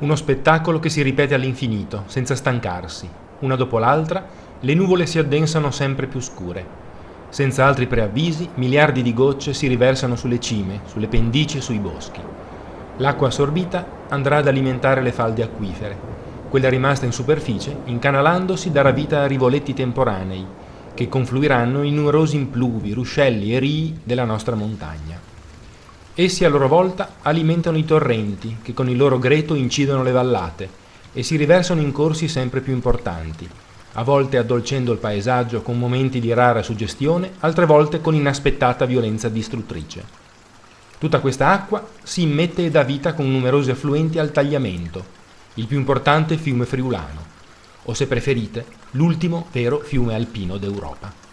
Uno spettacolo che si ripete all'infinito, senza stancarsi. Una dopo l'altra, le nuvole si addensano sempre più scure. Senza altri preavvisi, miliardi di gocce si riversano sulle cime, sulle pendici e sui boschi. L'acqua assorbita andrà ad alimentare le falde acquifere. Quella rimasta in superficie, incanalandosi, darà vita a rivoletti temporanei, che confluiranno in numerosi impluvi, ruscelli e rii della nostra montagna. Essi a loro volta alimentano i torrenti, che con il loro greto incidono le vallate e si riversano in corsi sempre più importanti, a volte addolcendo il paesaggio con momenti di rara suggestione, altre volte con inaspettata violenza distruttrice. Tutta questa acqua si immette e dà vita con numerosi affluenti al Tagliamento, il più importante fiume friulano, o se preferite, l'ultimo vero fiume alpino d'Europa.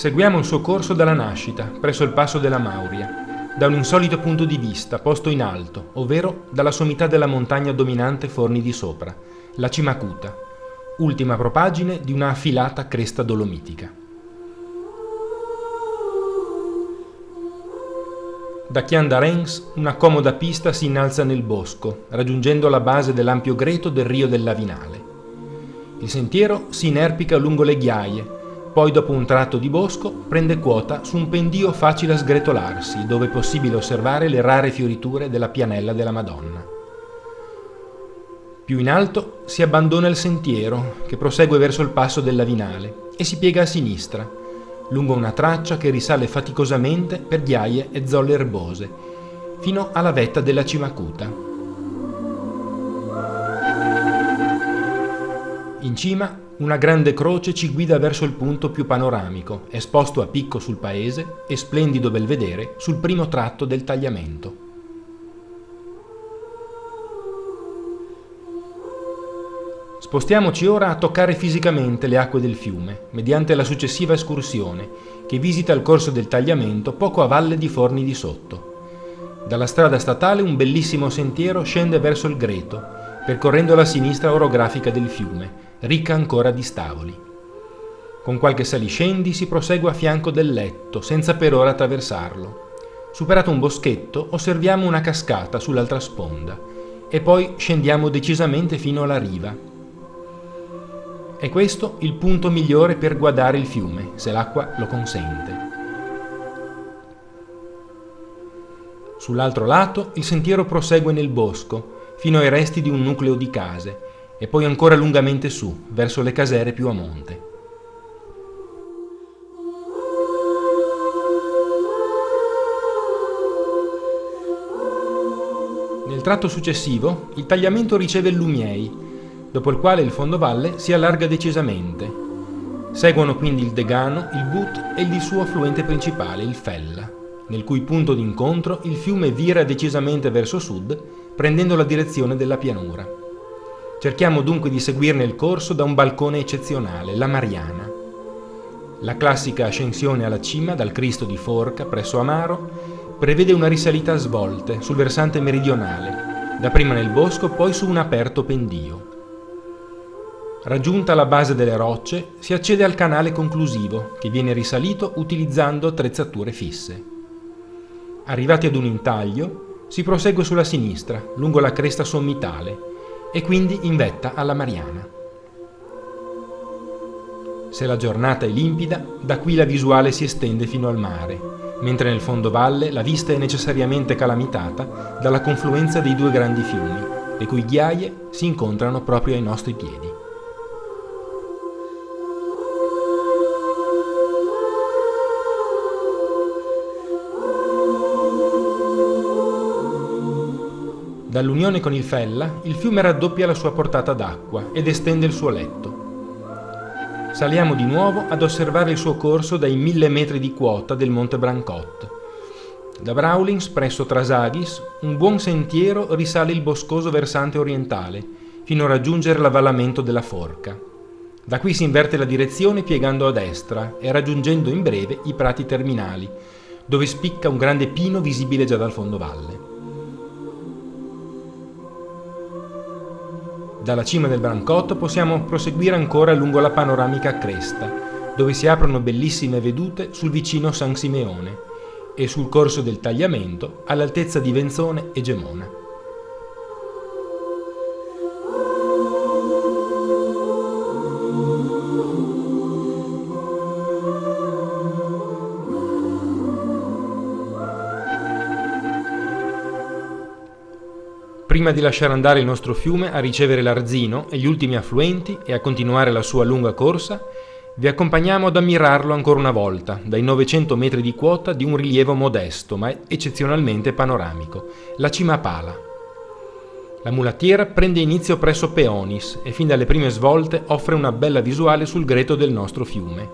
Seguiamo il suo corso dalla nascita, presso il passo della Mauria, da un insolito punto di vista, posto in alto, ovvero dalla sommità della montagna dominante Forni di Sopra, la Cimacuta, ultima propagine di una affilata cresta dolomitica. Da Chiandarens una comoda pista si innalza nel bosco, raggiungendo la base dell'ampio greto del Rio del Lavinale. Il sentiero si inerpica lungo le ghiaie, poi dopo un tratto di bosco prende quota su un pendio facile a sgretolarsi, dove è possibile osservare le rare fioriture della pianella della Madonna. Più in alto si abbandona il sentiero, che prosegue verso il passo del Lavinale, e si piega a sinistra, lungo una traccia che risale faticosamente per ghiaie e zolle erbose, fino alla vetta della Cimacuta. In cima una grande croce ci guida verso il punto più panoramico, esposto a picco sul paese e splendido belvedere sul primo tratto del Tagliamento. Spostiamoci ora a toccare fisicamente le acque del fiume, mediante la successiva escursione, che visita il corso del Tagliamento poco a valle di Forni di Sotto. Dalla strada statale un bellissimo sentiero scende verso il Greto, percorrendo la sinistra orografica del fiume, ricca ancora di stavoli. Con qualche saliscendi si prosegue a fianco del letto, senza per ora attraversarlo. Superato un boschetto, osserviamo una cascata sull'altra sponda e poi scendiamo decisamente fino alla riva. È questo il punto migliore per guardare il fiume, se l'acqua lo consente. Sull'altro lato il sentiero prosegue nel bosco, fino ai resti di un nucleo di case, e poi ancora lungamente su, verso le casere più a monte. Nel tratto successivo, il Tagliamento riceve il Lumiei, dopo il quale il fondovalle si allarga decisamente. Seguono quindi il Degano, il But e il suo affluente principale, il Fella, nel cui punto d'incontro il fiume vira decisamente verso sud, prendendo la direzione della pianura. Cerchiamo dunque di seguirne il corso da un balcone eccezionale, la Mariana. La classica ascensione alla cima dal Cristo di Forca, presso Amaro, prevede una risalita a svolte sul versante meridionale, dapprima nel bosco, poi su un aperto pendio. Raggiunta la base delle rocce, si accede al canale conclusivo, che viene risalito utilizzando attrezzature fisse. Arrivati ad un intaglio, si prosegue sulla sinistra, lungo la cresta sommitale, e quindi in vetta alla Mariana. Se la giornata è limpida, da qui la visuale si estende fino al mare, mentre nel fondovalle la vista è necessariamente calamitata dalla confluenza dei due grandi fiumi, le cui ghiaie si incontrano proprio ai nostri piedi. Dall'unione con il Fella, il fiume raddoppia la sua portata d'acqua ed estende il suo letto. Saliamo di nuovo ad osservare il suo corso dai 1000 metri di quota del Monte Brancott. Da Braulins, presso Trasaghis, un buon sentiero risale il boscoso versante orientale, fino a raggiungere l'avvallamento della Forca. Da qui si inverte la direzione piegando a destra e raggiungendo in breve i prati terminali, dove spicca un grande pino visibile già dal fondovalle. Dalla cima del Brancott possiamo proseguire ancora lungo la panoramica cresta, dove si aprono bellissime vedute sul vicino San Simeone e sul corso del Tagliamento all'altezza di Venzone e Gemona. Prima di lasciare andare il nostro fiume a ricevere l'Arzino e gli ultimi affluenti e a continuare la sua lunga corsa, vi accompagniamo ad ammirarlo ancora una volta, dai 900 metri di quota di un rilievo modesto ma eccezionalmente panoramico, la Cima Pala. La mulattiera prende inizio presso Peonis e fin dalle prime svolte offre una bella visuale sul greto del nostro fiume.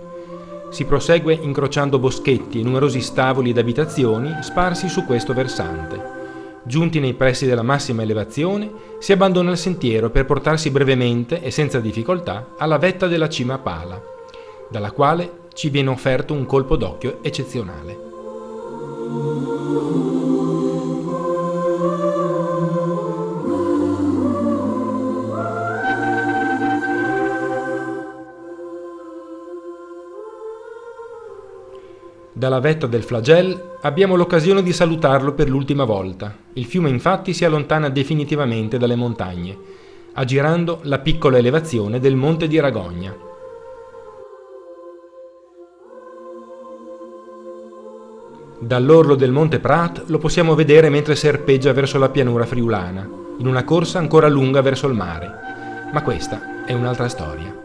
Si prosegue incrociando boschetti e numerosi stavoli ed abitazioni sparsi su questo versante. Giunti nei pressi della massima elevazione, si abbandona il sentiero per portarsi brevemente e senza difficoltà alla vetta della Cima Pala, dalla quale ci viene offerto un colpo d'occhio eccezionale. Dalla vetta del Flagel abbiamo l'occasione di salutarlo per l'ultima volta. Il fiume infatti si allontana definitivamente dalle montagne, aggirando la piccola elevazione del Monte di Ragogna. Dall'orlo del Monte Prat lo possiamo vedere mentre serpeggia verso la pianura friulana, in una corsa ancora lunga verso il mare. Ma questa è un'altra storia.